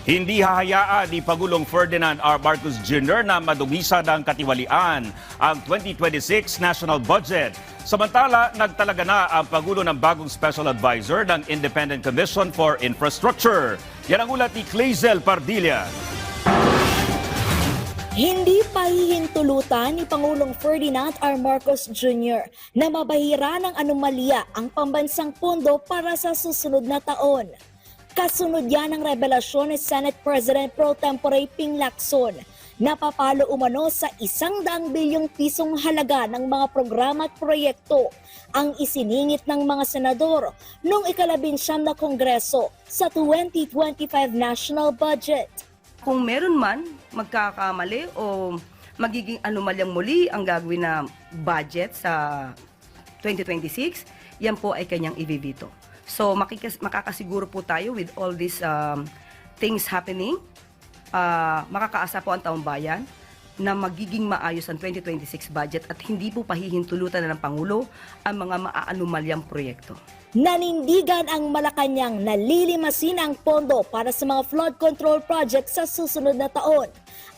Hindi hahayaan ni Pangulong Ferdinand R. Marcos Jr. na madugisa ng katiwalian ang 2026 national budget. Samantala, nagtalaga na ang Pangulo ng bagong Special Advisor ng Independent Commission for Infrastructure. Yan ang ulat ni Clazel Pardilla. Hindi pahihintulutan ni Pangulong Ferdinand R. Marcos Jr. na mabahira ng anomalya ang pambansang pondo para sa susunod na taon. Kasunod yan ang revelasyon ni Senate President Pro Tempore Ping Lacson na papalo umano sa 100 bilyong pisong halaga ng mga programa at proyekto ang isiningit ng mga senador noong ika-19 na Kongreso sa 2025 national budget. Kung meron man magkakamali o magiging anomalyang muli ang gagawin na budget sa 2026, yan po ay kanyang ibibito. So makakasiguro po tayo with all these things happening, makakaasa po ang taong bayan na magiging maayos ang 2026 budget at hindi po pahihintulutan na ng Pangulo ang mga maaanomalyang proyekto. Nanindigan ang Malacanang na lilimasin ang pondo para sa mga flood control project sa susunod na taon.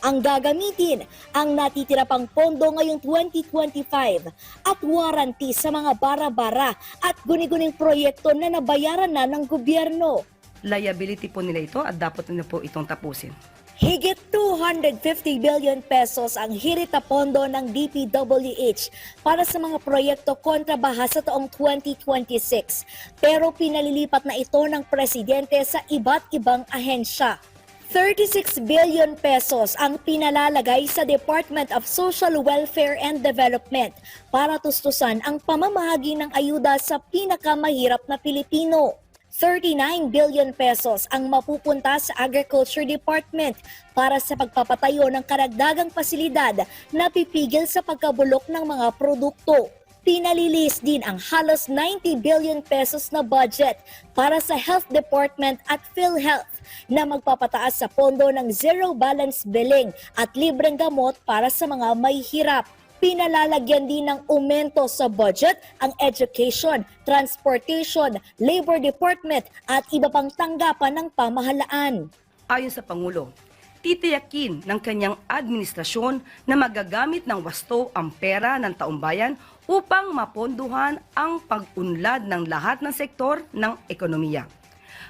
Ang gagamitin ang natitira pang pondo ngayong 2025 at warranty sa mga bara-bara at guni-guning proyekto na nabayaran na ng gobyerno. Liability po nila ito at dapat nila po itong tapusin. Higit 250 billion pesos ang hirit na pondo ng DPWH para sa mga proyekto kontra baha sa taong 2026. Pero pinalilipat na ito ng presidente sa iba't ibang ahensya. 36 billion pesos ang pinalalagay sa Department of Social Welfare and Development para tustusan ang pamamahagi ng ayuda sa pinakamahirap na Pilipino. 39 billion pesos ang mapupunta sa Agriculture Department para sa pagpapatayo ng karagdagang pasilidad na pipigil sa pagkabulok ng mga produkto. Pinalilis din ang halos 90 billion pesos na budget para sa Health Department at PhilHealth na magpapataas sa pondo ng zero balance billing at libreng gamot para sa mga may hirap. Pinalalagyan din ng aumento sa budget ang education, transportation, labor department at iba pang tanggapan ng pamahalaan. Ayon sa Pangulo, titiyakin ng kanyang administrasyon na magagamit ng wasto ang pera ng taumbayan upang maponduhan ang pag-unlad ng lahat ng sektor ng ekonomiya.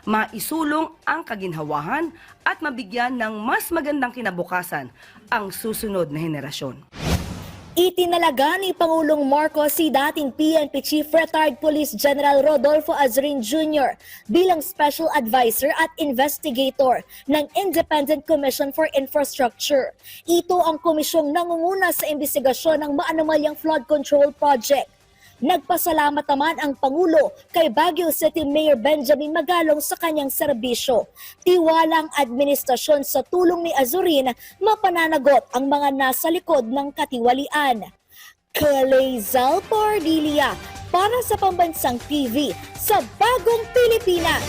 Maisulong ang kaginhawahan at mabigyan ng mas magandang kinabukasan ang susunod na henerasyon. Itinalaga ni Pangulong Marcos si dating PNP Chief Retired Police General Rodolfo Azrin Jr. bilang Special Advisor at Investigator ng Independent Commission for Infrastructure. Ito ang komisyong nangunguna sa imbestigasyon ng maanomalyang flood control project. Nagpasalamat naman ang Pangulo kay Baguio City Mayor Benjamin Magalong sa kanyang serbisyo. Tiwalang administrasyon sa tulong ni Azurin mapananagot ang mga nasa likod ng katiwalian. Clazel Pardilla para sa Pambansang TV sa Bagong Pilipinas.